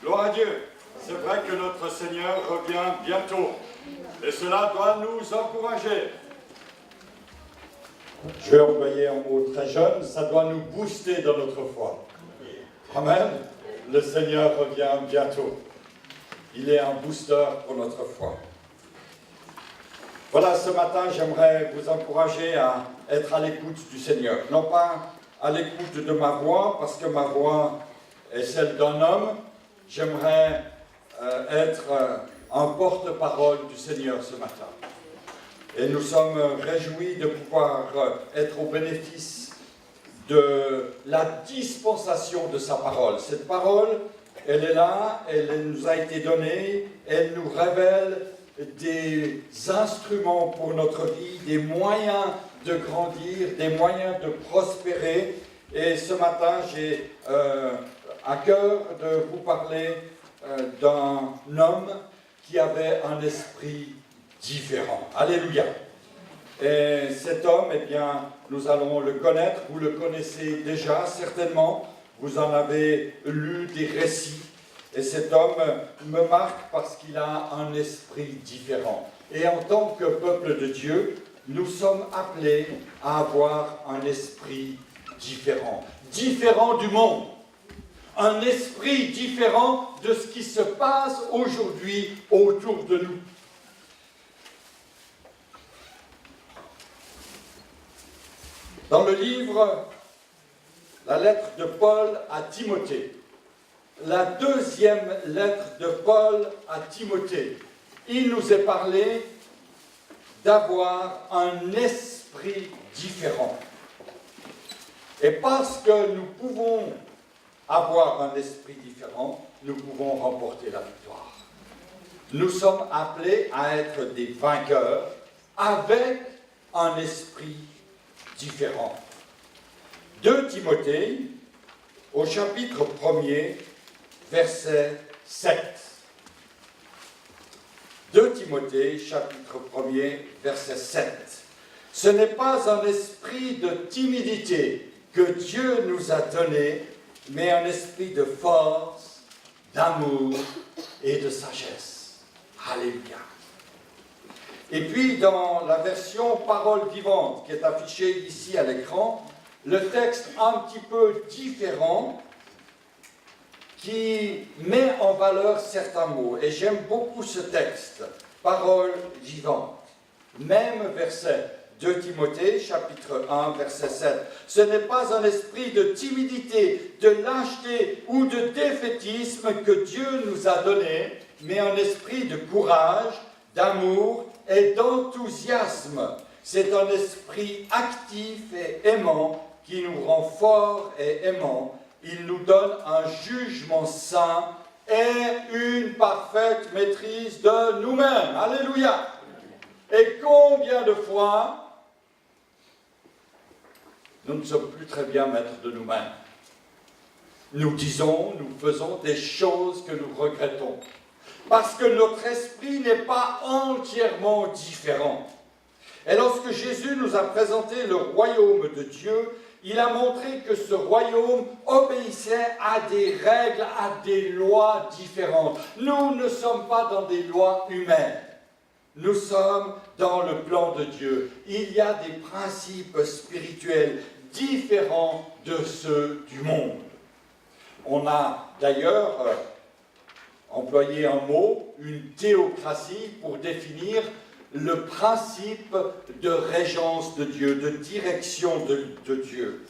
Gloire à Dieu. C'est vrai que notre Seigneur revient bientôt. Et cela doit nous encourager. Je vais employer un mot très jeune, ça doit nous booster dans notre foi. Amen. Le Seigneur revient bientôt. Il est un booster pour notre foi. Voilà, ce matin, j'aimerais vous encourager à être à l'écoute du Seigneur. Non pas à l'écoute de ma voix, parce que ma voix est celle d'un homme. J'aimerais être un porte-parole du Seigneur ce matin. Et nous sommes réjouis de pouvoir être au bénéfice de la dispensation de sa parole. Cette parole, elle est là, elle nous a été donnée, elle nous révèle des instruments pour notre vie, des moyens de grandir, des moyens de prospérer. Et ce matin, j'ai à cœur de vous parler d'un homme qui avait un esprit différent. Alléluia. Et cet homme, eh bien, nous allons le connaître. Vous le connaissez déjà, certainement. Vous en avez lu des récits. Et cet homme me marque parce qu'il a un esprit différent. Et en tant que peuple de Dieu, nous sommes appelés à avoir un esprit différent. Différent du monde. Un esprit différent de ce qui se passe aujourd'hui autour de nous. Dans le livre, la lettre de Paul à Timothée, la deuxième lettre de Paul à Timothée, il nous est parlé d'avoir un esprit différent. Et parce que nous pouvons avoir un esprit différent, nous pouvons remporter la victoire. Nous sommes appelés à être des vainqueurs avec un esprit différent. 2 Timothée, au chapitre 1er, verset 7. 2 Timothée, chapitre 1er, verset 7. Ce n'est pas un esprit de timidité que Dieu nous a donné, mais un esprit de force, d'amour et de sagesse. Alléluia. Et puis, dans la version parole vivante qui est affichée ici à l'écran, le texte un petit peu différent qui met en valeur certains mots. Et j'aime beaucoup ce texte, parole vivante. Même verset, 2 Timothée, chapitre 1, verset 7. Ce n'est pas un esprit de timidité, de lâcheté ou de défaitisme que Dieu nous a donné, mais un esprit de courage, d'amour et d'enthousiasme. C'est un esprit actif et aimant qui nous rend forts et aimants. Il nous donne un jugement saint et une parfaite maîtrise de nous-mêmes. Alléluia! Et combien de fois nous ne sommes plus très bien maîtres de nous-mêmes. Nous disons, nous faisons des choses que nous regrettons. Parce que notre esprit n'est pas entièrement différent. Et lorsque Jésus nous a présenté le royaume de Dieu, il a montré que ce royaume obéissait à des règles, à des lois différentes. Nous ne sommes pas dans des lois humaines. Nous sommes dans le plan de Dieu. Il y a des principes spirituels différents de ceux du monde. On a d'ailleurs employé un mot, une théocratie, pour définir le principe de régence de Dieu, de direction de Dieu.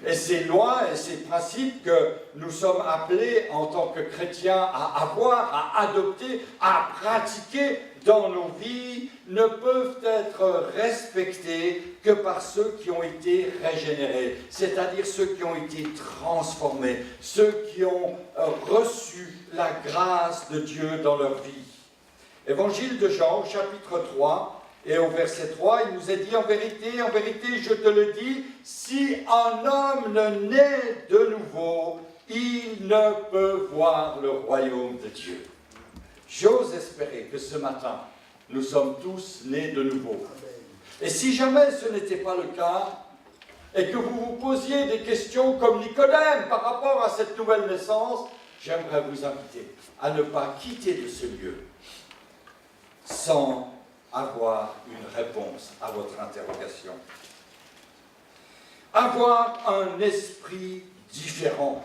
Et ces lois et ces principes que nous sommes appelés en tant que chrétiens à avoir, à adopter, à pratiquer dans nos vies ne peuvent être respectés que par ceux qui ont été régénérés, c'est-à-dire ceux qui ont été transformés, ceux qui ont reçu la grâce de Dieu dans leur vie. Évangile de Jean, chapitre 3, et au verset 3, il nous est dit, en vérité, je te le dis, si un homme ne naît de nouveau, il ne peut voir le royaume de Dieu. J'ose espérer que ce matin, nous sommes tous nés de nouveau. Et si jamais ce n'était pas le cas, et que vous vous posiez des questions comme Nicodème par rapport à cette nouvelle naissance, j'aimerais vous inviter à ne pas quitter de ce lieu sans avoir une réponse à votre interrogation. Avoir un esprit différent.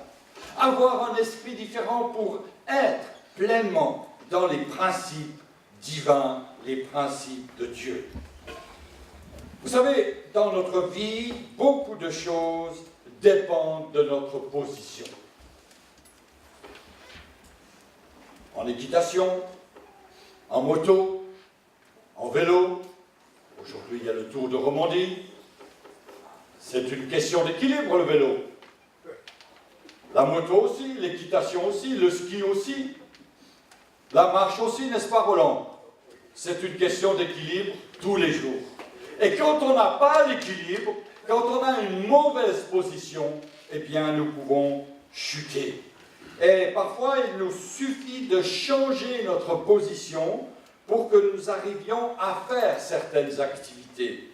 Avoir un esprit différent pour être pleinement dans les principes divins, les principes de Dieu. Vous savez, dans notre vie, beaucoup de choses dépendent de notre position. En équitation, en moto, en vélo, aujourd'hui il y a le Tour de Romandie. C'est une question d'équilibre, le vélo. La moto aussi, l'équitation aussi, le ski aussi, la marche aussi, n'est-ce pas, Roland? C'est une question d'équilibre tous les jours. Et quand on n'a pas l'équilibre, quand on a une mauvaise position, eh bien, nous pouvons chuter. Et parfois, il nous suffit de changer notre position pour que nous arrivions à faire certaines activités,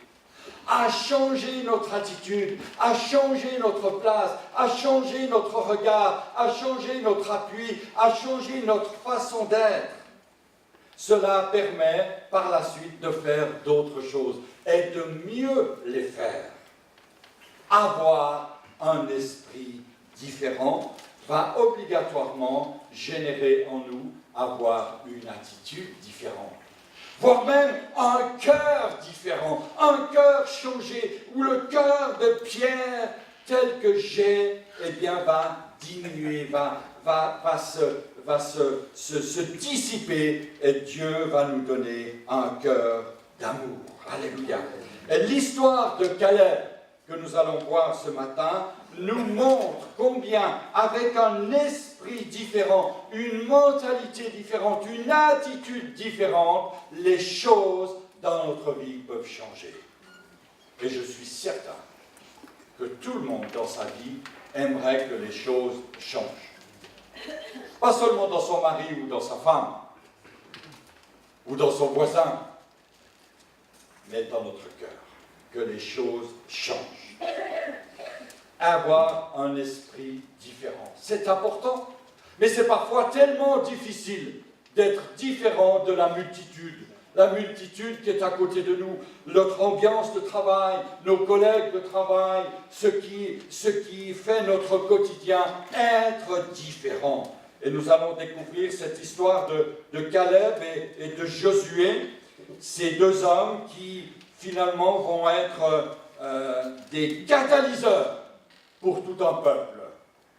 à changer notre attitude, à changer notre place, à changer notre regard, à changer notre appui, à changer notre façon d'être. Cela permet par la suite de faire d'autres choses et de mieux les faire. Avoir un esprit différent va obligatoirement générer en nous avoir une attitude différente. Voire même un cœur différent, un cœur changé, où le cœur de Pierre tel que j'ai, eh bien, va diminuer, va se dissiper, et Dieu va nous donner un cœur d'amour. Alléluia. Et l'histoire de Caleb, que nous allons voir ce matin, nous montre combien, avec un esprit différent, une mentalité différente, une attitude différente, les choses dans notre vie peuvent changer. Et je suis certain que tout le monde dans sa vie aimerait que les choses changent. Pas seulement dans son mari ou dans sa femme, ou dans son voisin, mais dans notre cœur, que les choses changent. Avoir un esprit différent. C'est important, mais c'est parfois tellement difficile d'être différent de la multitude qui est à côté de nous, notre ambiance de travail, nos collègues de travail, ce qui fait notre quotidien, être différent. Et nous allons découvrir cette histoire de Caleb et de Josué, ces deux hommes qui finalement vont être des catalyseurs pour tout un peuple.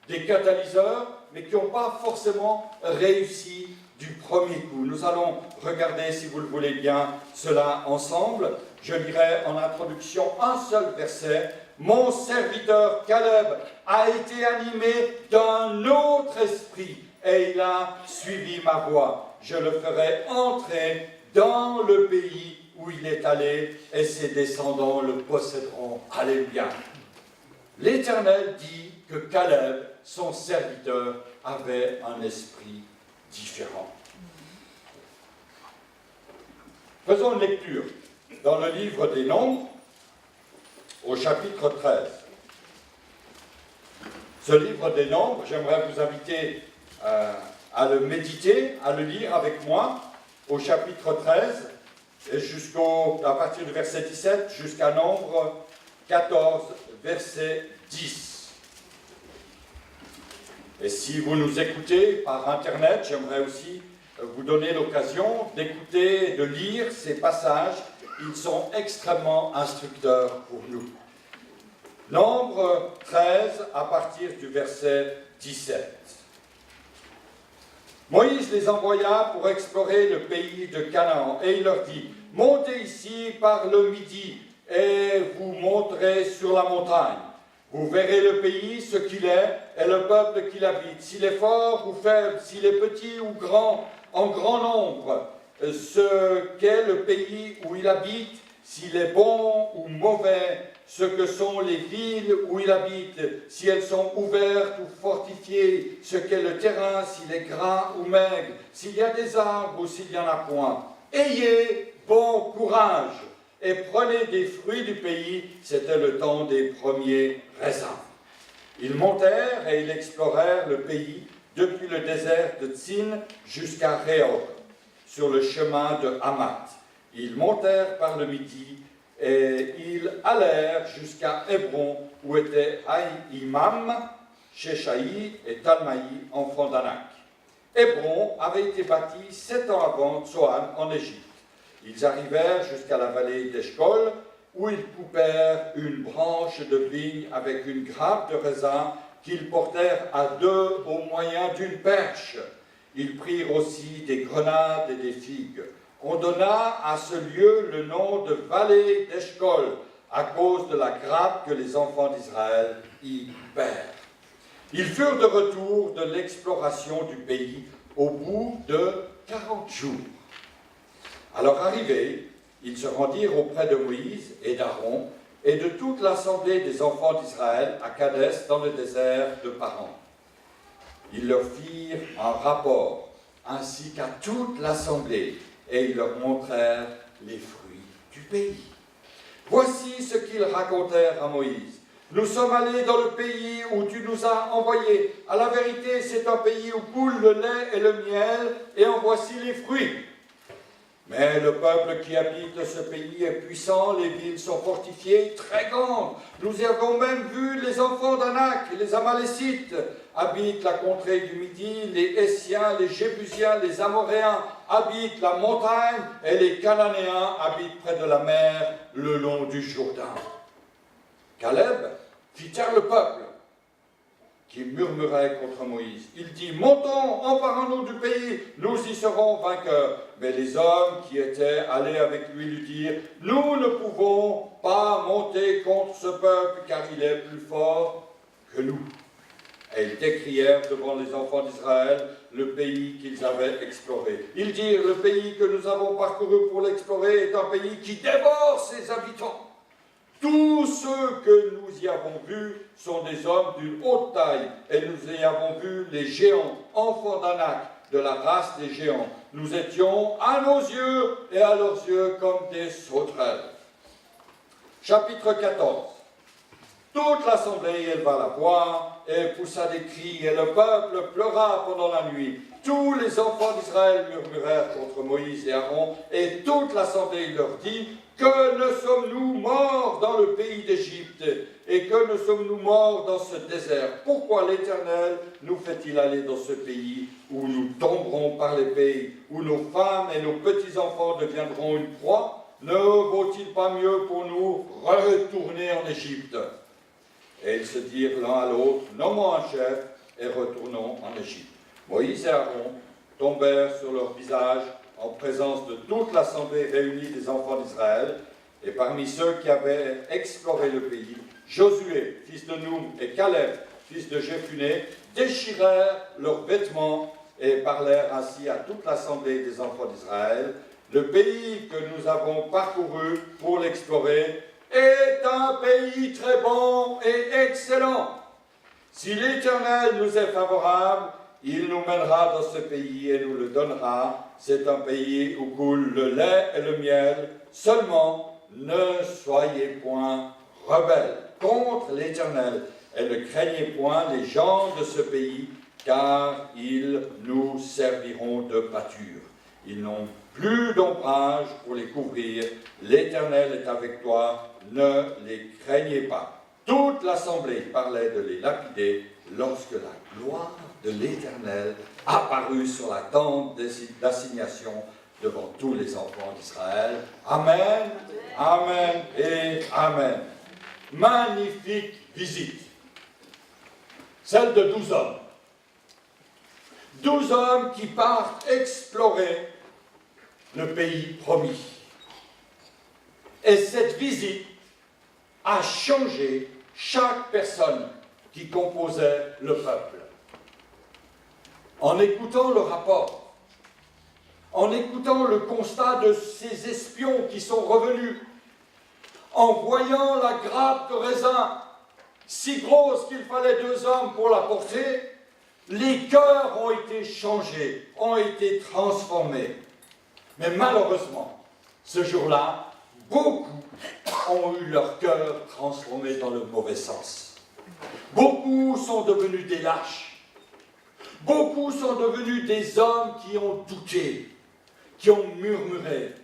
Des catalyseurs, mais qui n'ont pas forcément réussi du premier coup. Nous allons regarder, si vous le voulez bien, cela ensemble. Je lirai en introduction un seul verset. « Mon serviteur Caleb a été animé d'un autre esprit, et il a suivi ma voie. Je le ferai entrer dans le pays où il est allé, et ses descendants le posséderont. » Alléluia. L'Éternel dit que Caleb, son serviteur, avait un esprit différent. Faisons une lecture dans le livre des Nombres, au chapitre 13. Ce livre des Nombres, j'aimerais vous inviter à le méditer, à le lire avec moi, au chapitre 13, et à partir du verset 17 jusqu'à Nombre 14, verset 10. Et si vous nous écoutez par Internet, j'aimerais aussi vous donner l'occasion d'écouter et de lire ces passages. Ils sont extrêmement instructeurs pour nous. Nombre 13, à partir du verset 17. Moïse les envoya pour explorer le pays de Canaan, et il leur dit, « Montez ici par le midi, et vous monterez sur la montagne. Vous verrez le pays, ce qu'il est, et le peuple qui l'habite, s'il est fort ou faible, s'il est petit ou grand, en grand nombre, ce qu'est le pays où il habite, s'il est bon ou mauvais, ce que sont les villes où il habite, si elles sont ouvertes ou fortifiées, ce qu'est le terrain, s'il est gras ou maigre, s'il y a des arbres ou s'il n'y en a point. Ayez bon courage et prenez des fruits du pays. » C'était le temps des premiers raisins. Ils montèrent et ils explorèrent le pays, depuis le désert de Tsin jusqu'à Rehob, sur le chemin de Hamath. Ils montèrent par le midi et ils allèrent jusqu'à Hébron, où étaient Aïmam, Sheshaï et Talmaï, enfants d'Anak. Hébron avait été bâti 7 ans avant Tsoan en Égypte. Ils arrivèrent jusqu'à la vallée d'Eshcol, où ils coupèrent une branche de vigne avec une grappe de raisin qu'ils portèrent à 2 au moyen d'une perche. Ils prirent aussi des grenades et des figues. On donna à ce lieu le nom de vallée d'Eshcol, à cause de la grappe que les enfants d'Israël y pèrent. Ils furent de retour de l'exploration du pays au bout de 40 jours. Alors arrivés, ils se rendirent auprès de Moïse et d'Aaron et de toute l'assemblée des enfants d'Israël à Kadès dans le désert de Paran. Ils leur firent un rapport, ainsi qu'à toute l'assemblée, et ils leur montrèrent les fruits du pays. Voici ce qu'ils racontèrent à Moïse. Nous sommes allés dans le pays où tu nous as envoyés. À la vérité, c'est un pays où coule le lait et le miel, et en voici les fruits. Mais le peuple qui habite ce pays est puissant, les villes sont fortifiées, très grandes. Nous avons même vu les enfants d'Anak, les Amalécites, habitent la contrée du Midi, les Hessiens, les Jébusiens, les Amoréens habitent la montagne, et les Cananéens habitent près de la mer, le long du Jourdain. Caleb fit taire le peuple, qui murmurait contre Moïse. Il dit, montons, emparons-nous du pays, nous y serons vainqueurs. Mais les hommes qui étaient allés avec lui lui dirent, nous ne pouvons pas monter contre ce peuple, car il est plus fort que nous. Et ils décrièrent devant les enfants d'Israël le pays qu'ils avaient exploré. Ils dirent, le pays que nous avons parcouru pour l'explorer est un pays qui dévore ses habitants. Tous ceux que nous y avons vus sont des hommes d'une haute taille, et nous y avons vu les géants, enfants d'Anak, de la race des géants. Nous étions à nos yeux et à leurs yeux comme des sauterelles. Chapitre 14. Toute l'assemblée éleva la voix et poussa des cris, et le peuple pleura pendant la nuit. Tous les enfants d'Israël murmurèrent contre Moïse et Aaron, et toute l'assemblée leur dit, que ne sommes-nous morts dans le pays d'Égypte, et que ne sommes-nous morts dans ce désert? Pourquoi l'Éternel nous fait-il aller dans ce pays où nous tomberons par l'épée, où nos femmes et nos petits-enfants deviendront une proie? Ne vaut-il pas mieux pour nous retourner en Égypte? Et ils se dirent l'un à l'autre, nommons un chef et retournons en Égypte. Moïse et Aaron tombèrent sur leur visage en présence de toute l'assemblée réunie des enfants d'Israël, et parmi ceux qui avaient exploré le pays, Josué, fils de Noum, et Caleb, fils de Jephuné, déchirèrent leurs vêtements et parlèrent ainsi à toute l'assemblée des enfants d'Israël. Le pays que nous avons parcouru pour l'explorer est un pays très bon et excellent. Si l'Éternel nous est favorable, il nous mènera dans ce pays et nous le donnera. C'est un pays où coule le lait et le miel. Seulement, ne soyez point rebelles contre l'Éternel et ne craignez point les gens de ce pays, car ils nous serviront de pâture. Ils n'ont plus d'ombrage pour les couvrir. L'Éternel est avec toi, ne les craignez pas. Toute l'assemblée parlait de les lapider lorsque la gloire de l'Éternel apparut sur la tente d'assignation devant tous les enfants d'Israël. Amen, amen et amen. Magnifique visite. Celle de 12 hommes. 12 hommes qui partent explorer le pays promis. Et cette visite a changé chaque personne qui composait le peuple. En écoutant le rapport, en écoutant le constat de ces espions qui sont revenus, en voyant la grappe de raisin si grosse qu'il fallait 2 hommes pour la porter, les cœurs ont été changés, ont été transformés. Mais malheureusement, ce jour-là, beaucoup ont eu leur cœur transformé dans le mauvais sens. Beaucoup sont devenus des lâches. Beaucoup sont devenus des hommes qui ont douté, qui ont murmuré,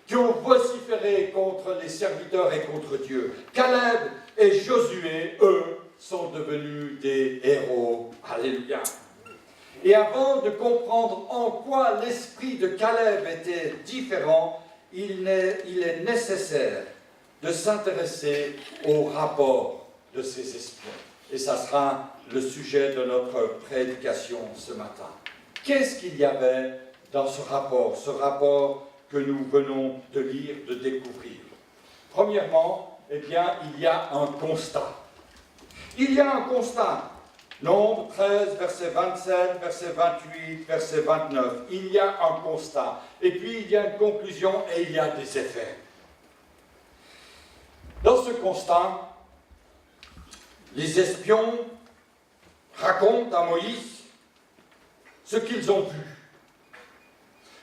qui ont vociféré contre les serviteurs et contre Dieu. Caleb et Josué, eux, sont devenus des héros. Alléluia. Et avant de comprendre en quoi l'esprit de Caleb était différent, il est nécessaire de s'intéresser au rapport de ces espions. Et ça sera le sujet de notre prédication ce matin. Qu'est-ce qu'il y avait dans ce rapport que nous venons de lire, de découvrir? Premièrement, eh bien, il y a un constat. Il y a un constat. Nombre 13, verset 27, verset 28, verset 29. Il y a un constat. Et puis, il y a une conclusion et il y a des effets. Dans ce constat, les espions racontent à Moïse ce qu'ils ont vu.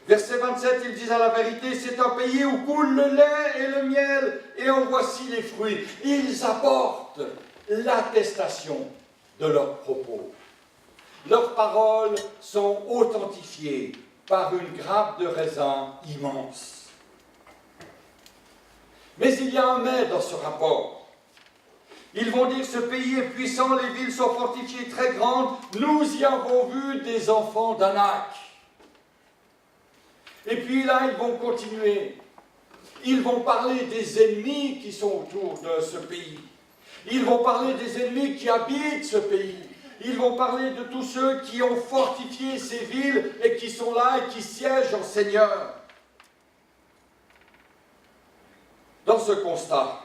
Verset 27, ils disent à la vérité, c'est un pays où coule le lait et le miel, et en voici les fruits. Ils apportent l'attestation de leurs propos. Leurs paroles sont authentifiées par une grappe de raisin immense. Mais il y a un mais dans ce rapport. Ils vont dire, ce pays est puissant, les villes sont fortifiées très grandes, nous y avons vu des enfants d'Anak. Et puis là, ils vont continuer. Ils vont parler des ennemis qui sont autour de ce pays. Ils vont parler des ennemis qui habitent ce pays. Ils vont parler de tous ceux qui ont fortifié ces villes et qui sont là et qui siègent en Seigneur. Dans ce constat,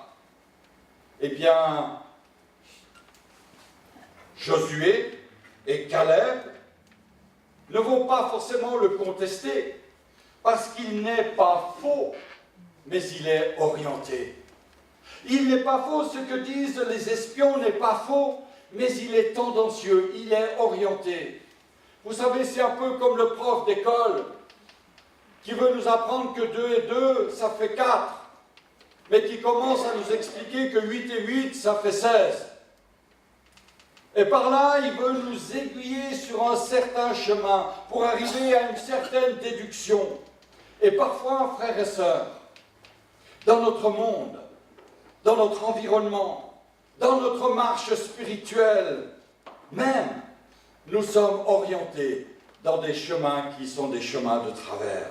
eh bien, Josué et Caleb ne vont pas forcément le contester, parce qu'il n'est pas faux, mais il est orienté. Il n'est pas faux, ce que disent les espions n'est pas faux, mais il est tendancieux, il est orienté. Vous savez, c'est un peu comme le prof d'école qui veut nous apprendre que 2 et 2, ça fait 4, mais qui commence à nous expliquer que 8 et 8, ça fait 16. Et par là, il veut nous aiguiller sur un certain chemin pour arriver à une certaine déduction. Et parfois, frères et sœurs, dans notre monde, dans notre environnement, dans notre marche spirituelle, même, nous sommes orientés dans des chemins qui sont des chemins de travers.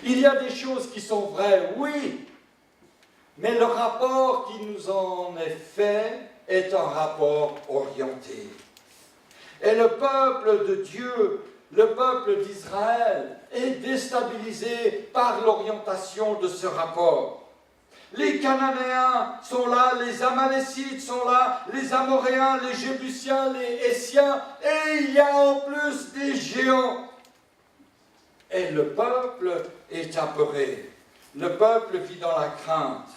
Il y a des choses qui sont vraies, oui, mais le rapport qui nous en est fait est un rapport orienté. Et le peuple de Dieu, le peuple d'Israël, est déstabilisé par l'orientation de ce rapport. Les Cananéens sont là, les Amalécites sont là, les Amoréens, les Jébusiens, les Hessiens, et il y a en plus des géants. Et le peuple est apeuré. Le peuple vit dans la crainte.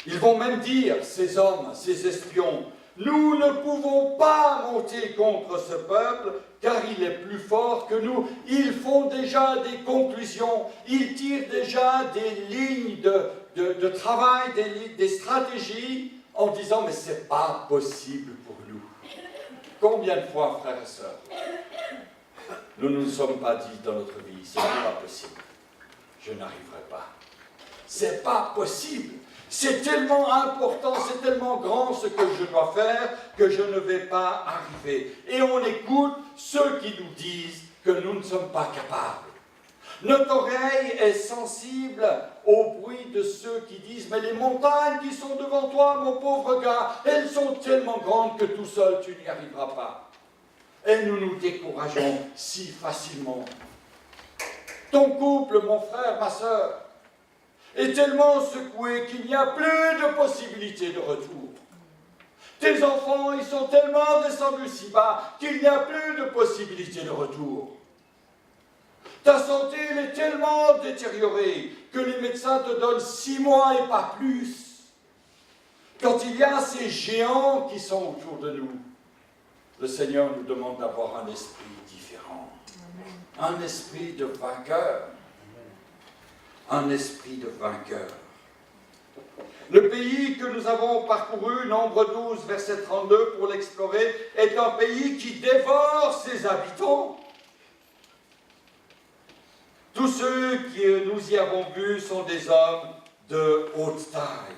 Ils vont même dire, ces hommes, ces espions, nous ne pouvons pas monter contre ce peuple, car il est plus fort que nous. Ils font déjà des conclusions, ils tirent déjà des lignes de travail, des stratégies, en disant, mais ce n'est pas possible pour nous. Combien de fois, frères et sœurs, nous ne nous sommes pas dit dans notre vie, ce n'est pas possible, je n'arriverai pas. C'est pas possible. C'est tellement important, c'est tellement grand ce que je dois faire que je ne vais pas arriver. Et on écoute ceux qui nous disent que nous ne sommes pas capables. Notre oreille est sensible au bruit de ceux qui disent « Mais les montagnes qui sont devant toi, mon pauvre gars, elles sont tellement grandes que tout seul tu n'y arriveras pas. » Et nous nous décourageons si facilement. Ton couple, mon frère, ma sœur, est tellement secoué qu'il n'y a plus de possibilité de retour. Tes enfants, ils sont tellement descendus si bas qu'il n'y a plus de possibilité de retour. Ta santé, elle est tellement détériorée que les médecins te donnent 6 mois et pas plus. Quand il y a ces géants qui sont autour de nous, le Seigneur nous demande d'avoir un esprit différent. Un esprit de vainqueur. Un esprit de vainqueur. Le pays que nous avons parcouru, Nombre 12, verset 32, pour l'explorer, est un pays qui dévore ses habitants. Tous ceux que nous y avons vus sont des hommes de haute taille.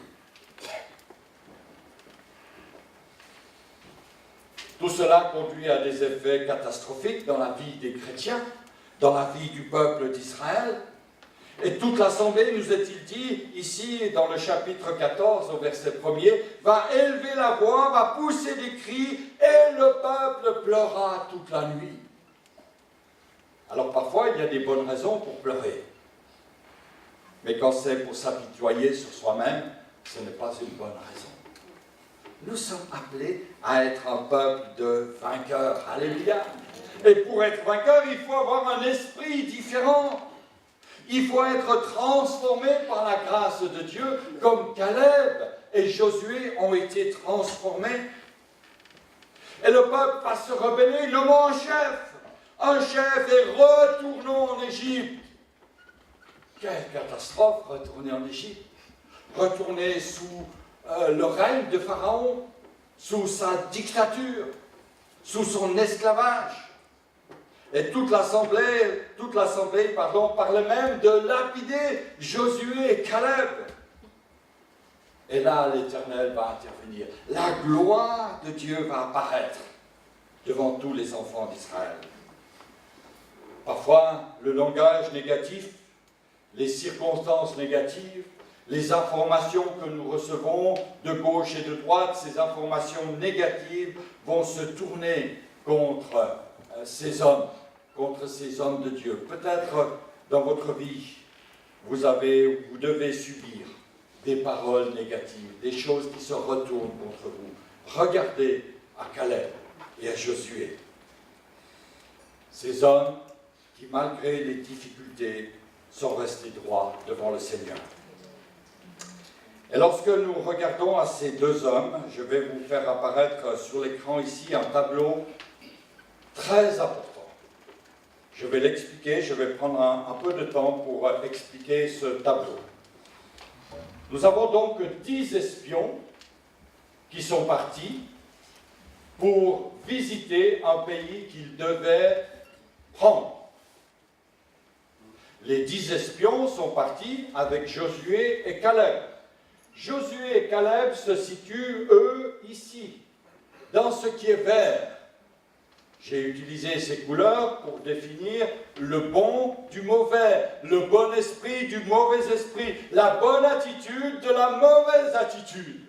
Tout cela conduit à des effets catastrophiques dans la vie des chrétiens, dans la vie du peuple d'Israël. Et toute l'assemblée, nous est-il dit, ici dans le chapitre 14, au verset 1er, va élever la voix, va pousser des cris, et le peuple pleura toute la nuit. Alors parfois, il y a des bonnes raisons pour pleurer. Mais quand c'est pour s'apitoyer sur soi-même, ce n'est pas une bonne raison. Nous sommes appelés à être un peuple de vainqueurs. Alléluia. Et pour être vainqueur, il faut avoir un esprit différent. Il faut être transformé par la grâce de Dieu, comme Caleb et Josué ont été transformés. Et le peuple va se rebeller, nommant un chef et retournons en Égypte. Quelle catastrophe, retourner en Égypte. Retourner sous le règne de Pharaon, sous sa dictature, sous son esclavage. Et toute l'assemblée, parlait même de lapider Josué et Caleb. Et là, l'Éternel va intervenir. La gloire de Dieu va apparaître devant tous les enfants d'Israël. Parfois, le langage négatif, les circonstances négatives, les informations que nous recevons de gauche et de droite, ces informations négatives vont se tourner contre ces hommes de Dieu. Peut-être dans votre vie, vous devez subir des paroles négatives, des choses qui se retournent contre vous. Regardez à Caleb et à Josué. Ces hommes qui, malgré les difficultés, sont restés droits devant le Seigneur. Et lorsque nous regardons à ces deux hommes, je vais vous faire apparaître sur l'écran ici un tableau très important. Je vais l'expliquer, je vais prendre un peu de temps pour expliquer ce tableau. Nous avons donc 10 espions qui sont partis pour visiter un pays qu'ils devaient prendre. Les 10 espions sont partis avec Josué et Caleb. Josué et Caleb se situent, eux, ici, dans ce qui est vert. J'ai utilisé ces couleurs pour définir le bon du mauvais, le bon esprit du mauvais esprit, la bonne attitude de la mauvaise attitude.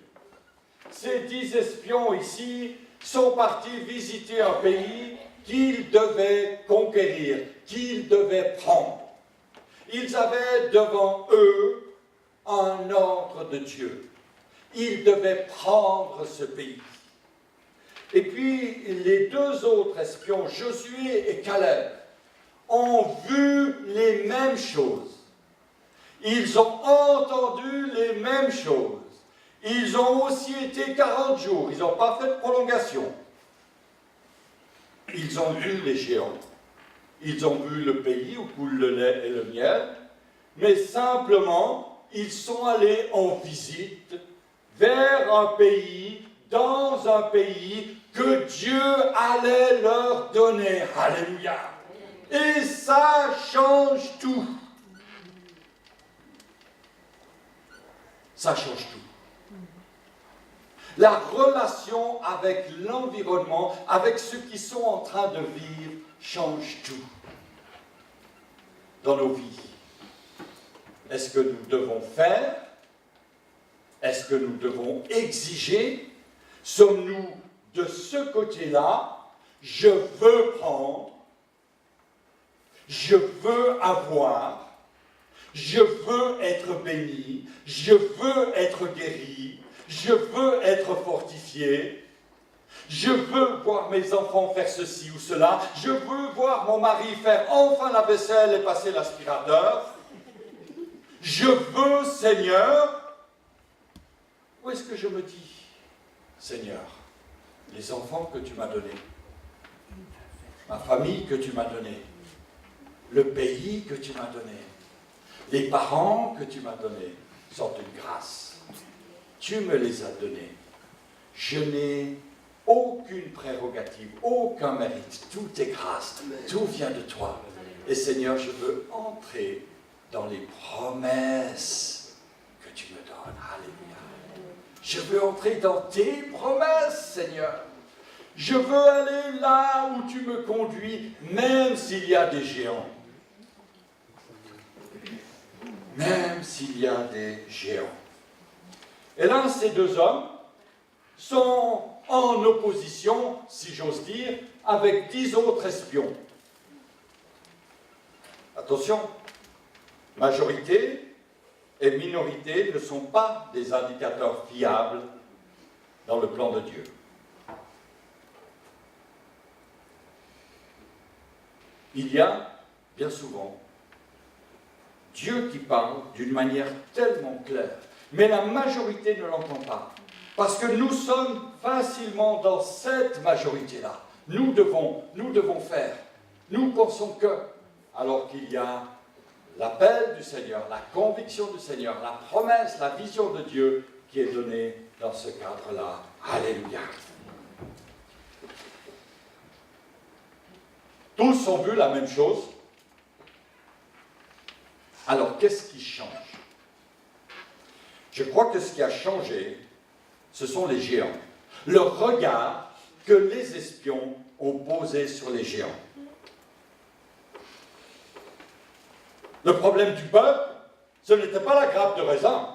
Ces 10 espions ici sont partis visiter un pays qu'ils devaient conquérir, qu'ils devaient prendre. Ils avaient devant eux un ordre de Dieu. Ils devaient prendre ce pays. Et puis, les deux autres espions, Josué et Caleb, ont vu les mêmes choses. Ils ont entendu les mêmes choses. Ils ont aussi été 40 jours. Ils n'ont pas fait de prolongation. Ils ont vu les géants. Ils ont vu le pays où coule le lait et le miel. Mais simplement, ils sont allés en visite vers un pays, dans un pays que Dieu allait leur donner. Alléluia. Et ça change tout. Ça change tout. La relation avec l'environnement, avec ceux qui sont en train de vivre, change tout dans nos vies. Est-ce que nous devons faire? Est-ce que nous devons exiger? Sommes-nous de ce côté-là? Je veux prendre, je veux avoir, je veux être béni, je veux être guéri, je veux être fortifié, je veux voir mes enfants faire ceci ou cela, je veux voir mon mari faire enfin la vaisselle et passer l'aspirateur. Je veux, Seigneur. Où est-ce que je me dis, Seigneur, les enfants que tu m'as donnés, ma famille que tu m'as donnée, le pays que tu m'as donné, les parents que tu m'as donnés sont une grâce. tu me les as donnés. Je n'ai aucune prérogative, aucun mérite. Tout est grâce, tout vient de toi. Et Seigneur, je veux entrer dans les promesses que tu me donnes. Alléluia. Je veux entrer dans tes promesses, Seigneur. Je veux aller là où tu me conduis, même s'il y a des géants. Même s'il y a des géants. Et là, ces deux hommes sont en opposition, si j'ose dire, avec 10 autres espions. Attention, majorité et minorité ne sont pas des indicateurs fiables dans le plan de Dieu. Il y a, bien souvent, Dieu qui parle d'une manière tellement claire, mais la majorité ne l'entend pas. Parce que nous sommes facilement dans cette majorité-là. Nous devons faire. Nous pensons que, alors qu'il y a l'appel du Seigneur, la conviction du Seigneur, la promesse, la vision de Dieu qui est donnée dans ce cadre-là. Alléluia. Tous ont vu la même chose. Alors, qu'est-ce qui change? Je crois que ce qui a changé, ce sont les géants. Le regard que les espions ont posé sur les géants. Le problème du peuple, ce n'était pas la grappe de raisin.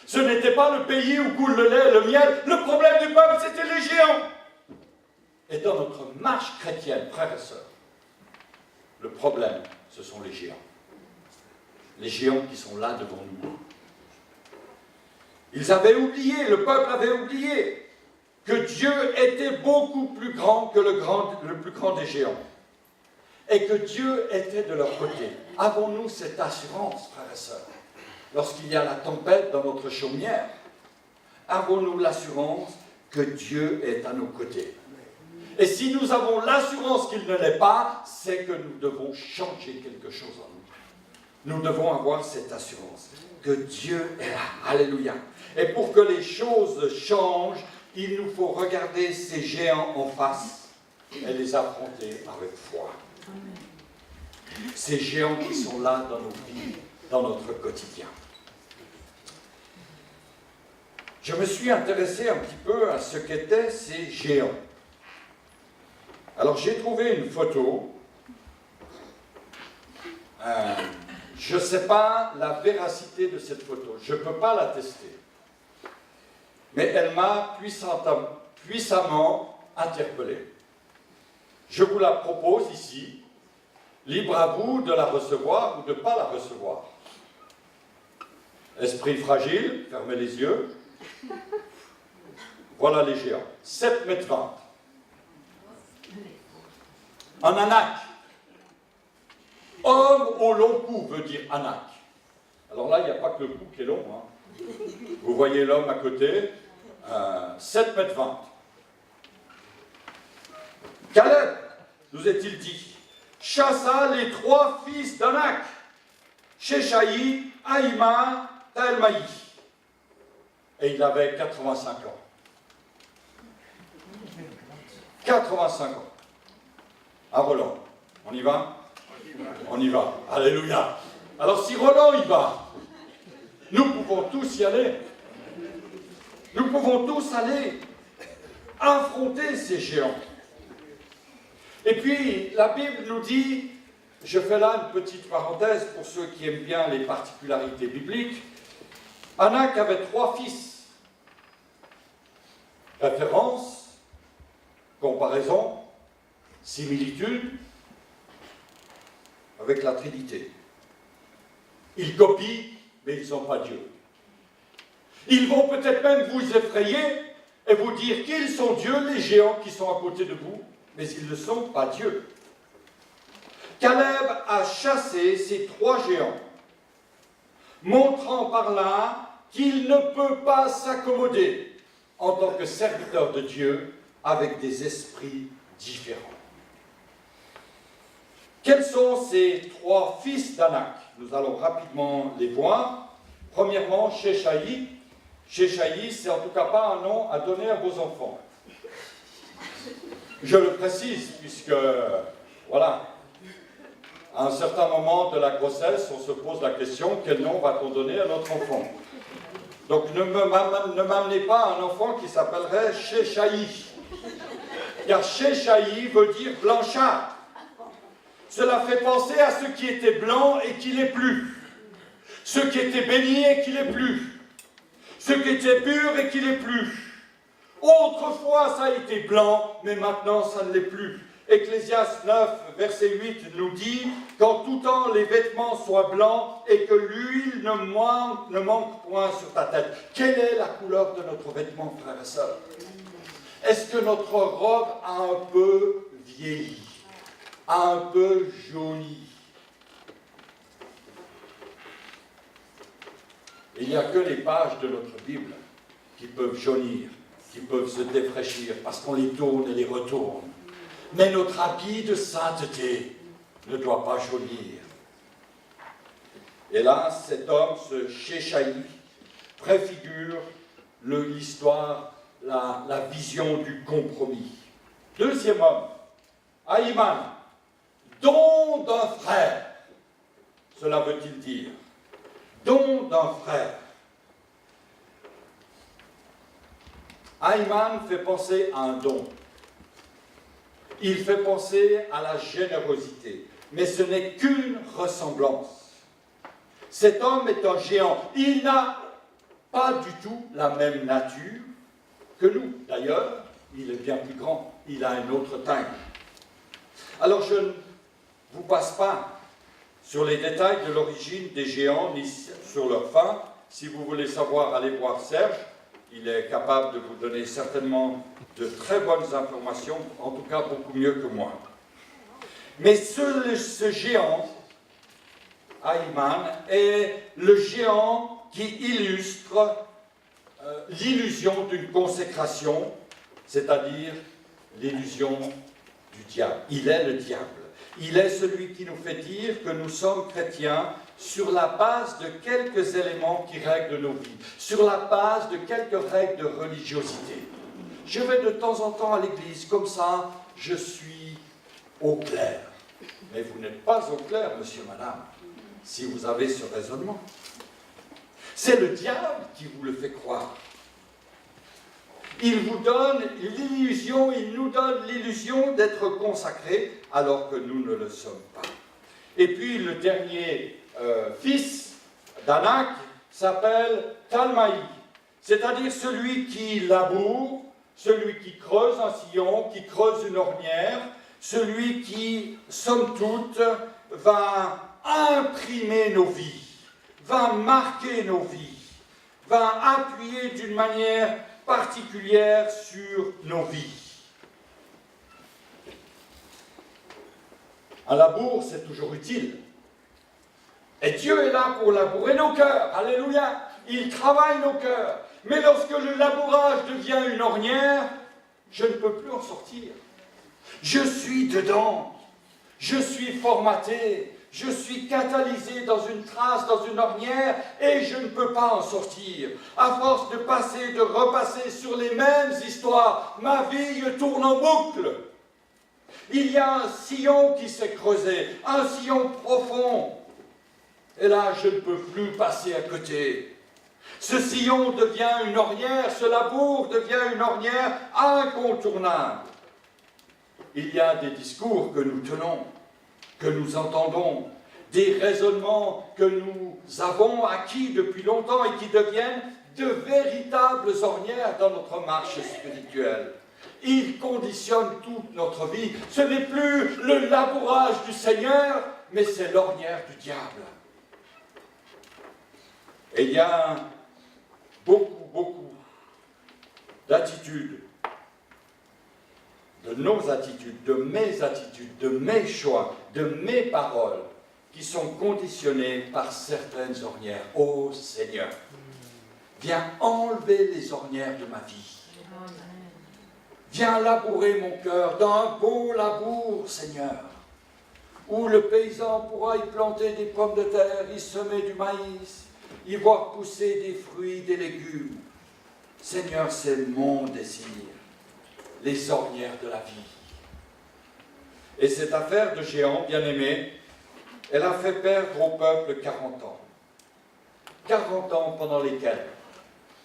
Ce n'était pas le pays où coule le lait et le miel. Le problème du peuple, c'était les géants. Et dans notre marche chrétienne, frères et sœurs, le problème, ce sont les géants. Les géants qui sont là devant nous. Ils avaient oublié, le peuple avait oublié, que Dieu était beaucoup plus grand que le plus grand des géants. Et que Dieu était de leur côté. Avons-nous cette assurance, frères et sœurs? Lorsqu'il y a la tempête dans notre chaumière, avons-nous l'assurance que Dieu est à nos côtés? Et si nous avons l'assurance qu'il ne l'est pas, c'est que nous devons changer quelque chose en nous. Nous devons avoir cette assurance que Dieu est là. Alléluia. Et pour que les choses changent, il nous faut regarder ces géants en face et les affronter avec foi. Ces géants qui sont là dans nos vies, dans notre quotidien. Je me suis intéressé un petit peu à ce qu'étaient ces géants. Alors j'ai trouvé une photo. Je ne sais pas la véracité de cette photo. Je ne peux pas la tester. Mais elle m'a puissamment interpellé. Je vous la propose ici. Libre à vous de la recevoir ou de ne pas la recevoir. Esprit fragile, fermez les yeux. Voilà les géants. 7,20 m. Un anak. Homme au long cou veut dire anak. Alors là, il n'y a pas que le cou qui est long. Hein. Vous voyez l'homme à côté. 7,20 m. Caleb, nous est-il dit, chassa les 3 fils d'Anak, Sheshaï, Aïma, Talmaï. Et il avait 85 ans. 85 ans. À Roland. On y va? On y va. Alléluia. Alors si Roland y va, nous pouvons tous y aller. Nous pouvons tous aller affronter ces géants. Et puis, la Bible nous dit, je fais là une petite parenthèse pour ceux qui aiment bien les particularités bibliques, Anak avait 3 fils. Référence, comparaison, similitude avec la Trinité. Ils copient, mais ils ne sont pas Dieu. Ils vont peut-être même vous effrayer et vous dire qu'ils sont Dieu, les géants qui sont à côté de vous, mais ils ne sont pas Dieu. Caleb a chassé ces 3 géants, montrant par là qu'il ne peut pas s'accommoder en tant que serviteur de Dieu avec des esprits différents. Quels sont ces 3 fils d'Anak? Nous allons rapidement les voir. Premièrement, Sheshaï. Sheshaï, c'est en tout cas pas un nom à donner à vos enfants. Je le précise, puisque, voilà, à un certain moment de la grossesse, on se pose la question, quel nom va-t-on donner à notre enfant? Donc ne m'amenez pas un enfant qui s'appellerait Sheshaï. Car Sheshaï veut dire blanchard. Cela fait penser à ce qui était blanc et qui l'est plus. Ce qui était béni et qui l'est plus. Ce qui était pur et qui l'est plus. Autrefois ça a été blanc, mais maintenant ça ne l'est plus. Ecclésiaste 9, verset 8 nous dit « Qu'en tout temps les vêtements soient blancs et que l'huile ne manque point sur ta tête. » Quelle est la couleur de notre vêtement, frères et sœurs? Est-ce que notre robe a un peu vieilli, a un peu jauni? Il n'y a que les pages de notre Bible qui peuvent jaunir, qui peuvent se défraîchir, parce qu'on les tourne et les retourne. Mais notre habit de sainteté ne doit pas jaunir. Et là, cet homme, ce Sheshaï, préfigure l'histoire, la vision du compromis. Deuxième homme, Ahiman, don d'un frère. Cela veut-il dire? Don d'un frère. Ahiman fait penser à un don. Il fait penser à la générosité. Mais ce n'est qu'une ressemblance. Cet homme est un géant. Il n'a pas du tout la même nature que nous. D'ailleurs, il est bien plus grand. Il a une autre taille. Alors, je ne vous passe pas sur les détails de l'origine des géants, ni sur leur fin. Si vous voulez savoir, allez voir Serge. Il est capable de vous donner certainement de très bonnes informations, en tout cas beaucoup mieux que moi. Mais ce géant, Ahiman, est le géant qui illustre l'illusion d'une consécration, c'est-à-dire l'illusion du diable. Il est le diable. Il est celui qui nous fait dire que nous sommes chrétiens sur la base de quelques éléments qui règlent nos vies, sur la base de quelques règles de religiosité. Je vais de temps en temps à l'église, comme ça, je suis au clair. Mais vous n'êtes pas au clair, monsieur, madame, si vous avez ce raisonnement. C'est le diable qui vous le fait croire. Il vous donne l'illusion, il nous donne l'illusion d'être consacrés, alors que nous ne le sommes pas. Et puis le dernier fils d'Anak s'appelle Talmaï, c'est-à-dire celui qui laboure, celui qui creuse un sillon, qui creuse une ornière, celui qui, somme toute, va imprimer nos vies, va marquer nos vies, va appuyer d'une manière particulière sur nos vies. Un labour, c'est toujours utile. Et Dieu est là pour labourer nos cœurs. Alléluia. Il travaille nos cœurs. Mais lorsque le labourage devient une ornière, je ne peux plus en sortir. Je suis dedans. Je suis formaté. Je suis catalysé dans une trace, dans une ornière, et je ne peux pas en sortir. À force de passer, de repasser sur les mêmes histoires, ma vie tourne en boucle. Il y a un sillon qui s'est creusé, un sillon profond. Et là, je ne peux plus passer à côté. Ce sillon devient une ornière, ce labour devient une ornière incontournable. Il y a des discours que nous tenons, que nous entendons, des raisonnements que nous avons acquis depuis longtemps et qui deviennent de véritables ornières dans notre marche spirituelle. Ils conditionnent toute notre vie. Ce n'est plus le labourage du Seigneur, mais c'est l'ornière du diable. Et il y a beaucoup d'attitudes, de nos attitudes, de mes choix, de mes paroles, qui sont conditionnées par certaines ornières. Ô Seigneur, viens enlever les ornières de ma vie. Viens labourer mon cœur dans un beau labour, Seigneur, où le paysan pourra y planter des pommes de terre, y semer du maïs, y voir pousser des fruits, des légumes. Seigneur, c'est mon désir, les ornières de la vie. Et cette affaire de géant, bien-aimé, elle a fait perdre au peuple 40 ans. 40 ans pendant lesquels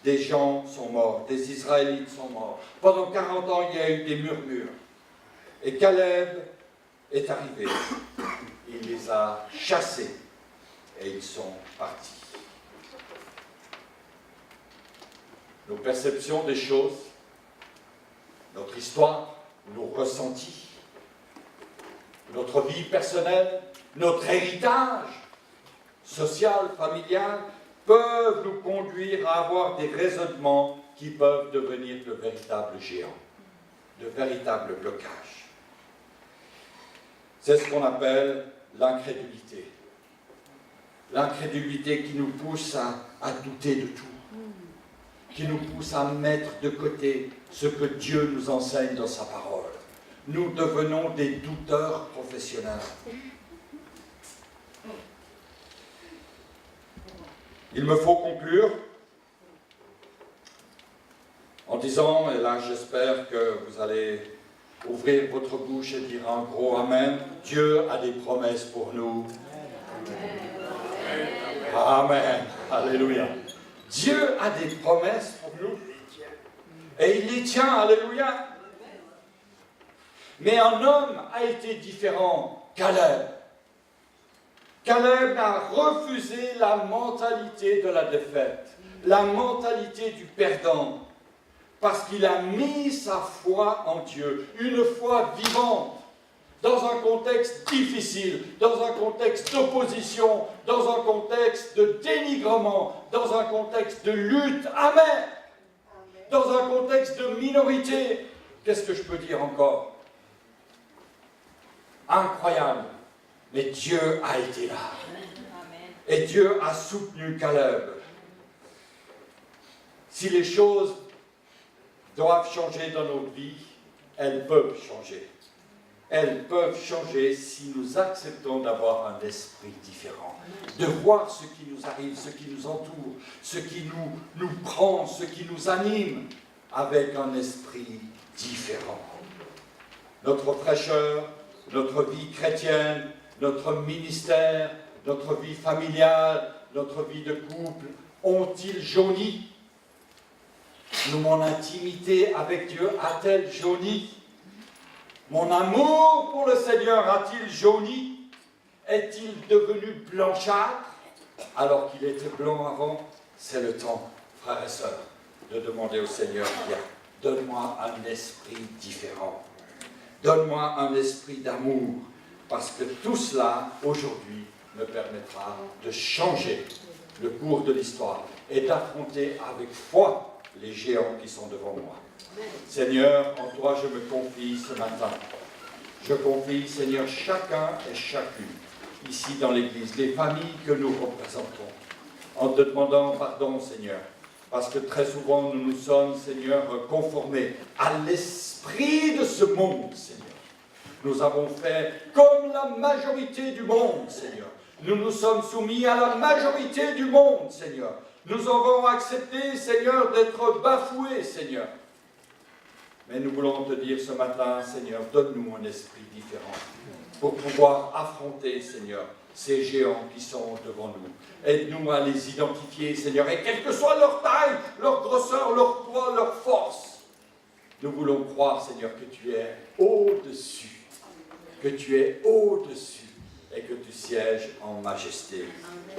des gens sont morts, des Israélites sont morts. Pendant 40 ans, il y a eu des murmures. Et Caleb est arrivé. Il les a chassés et ils sont partis. Nos perceptions des choses, notre histoire, nos ressentis, notre vie personnelle, notre héritage social, familial, peuvent nous conduire à avoir des raisonnements qui peuvent devenir de véritables géants, de véritables blocages. C'est ce qu'on appelle l'incrédulité. L'incrédulité qui nous pousse à douter de tout, qui nous pousse à mettre de côté ce que Dieu nous enseigne dans sa parole. Nous devenons des douteurs professionnels. Il me faut conclure en disant, et là j'espère que vous allez ouvrir votre bouche et dire un gros Amen. Dieu a des promesses pour nous. Amen. Alléluia. Dieu a des promesses pour nous. Et il les tient. Alléluia. Mais un homme a été différent, Caleb. Caleb a refusé la mentalité de la défaite, la mentalité du perdant, parce qu'il a mis sa foi en Dieu, une foi vivante, dans un contexte difficile, dans un contexte d'opposition, dans un contexte de dénigrement, dans un contexte de lutte amère, dans un contexte de minorité. Qu'est-ce que je peux dire encore? Incroyable. Mais Dieu a été là. Et Dieu a soutenu Caleb. Si les choses doivent changer dans nos vies, elles peuvent changer. Elles peuvent changer si nous acceptons d'avoir un esprit différent, de voir ce qui nous arrive, ce qui nous entoure, ce qui nous prend, ce qui nous anime, avec un esprit différent. Notre fraîcheur, notre vie chrétienne, notre ministère, notre vie familiale, notre vie de couple, ont-ils jauni? Mon intimité avec Dieu a-t-elle jauni? Mon amour pour le Seigneur a-t-il jauni? Est-il devenu blanchâtre alors qu'il était blanc avant? C'est le temps, frères et sœurs, de demander au Seigneur, bien, donne-moi un esprit différent. Donne-moi un esprit d'amour, parce que tout cela, aujourd'hui, me permettra de changer le cours de l'histoire et d'affronter avec foi les géants qui sont devant moi. Seigneur, en toi je me confie ce matin. Je confie, Seigneur, chacun et chacune, ici dans l'Église, les familles que nous représentons, en te demandant pardon, Seigneur, parce que très souvent nous nous sommes, Seigneur, conformés à l'esprit de ce monde, Seigneur. Nous avons fait comme la majorité du monde, Seigneur. Nous nous sommes soumis à la majorité du monde, Seigneur. Nous avons accepté, Seigneur, d'être bafoués, Seigneur. Mais nous voulons te dire ce matin, Seigneur, donne-nous un esprit différent pour pouvoir affronter, Seigneur, ces géants qui sont devant nous. Aide-nous à les identifier, Seigneur, et quelle que soit leur taille, leur grosseur, leur poids, leur force, nous voulons croire, Seigneur, que tu es au-dessus, que tu es au-dessus et que tu sièges en majesté.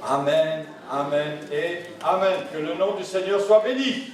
Amen, amen et amen. Que le nom du Seigneur soit béni.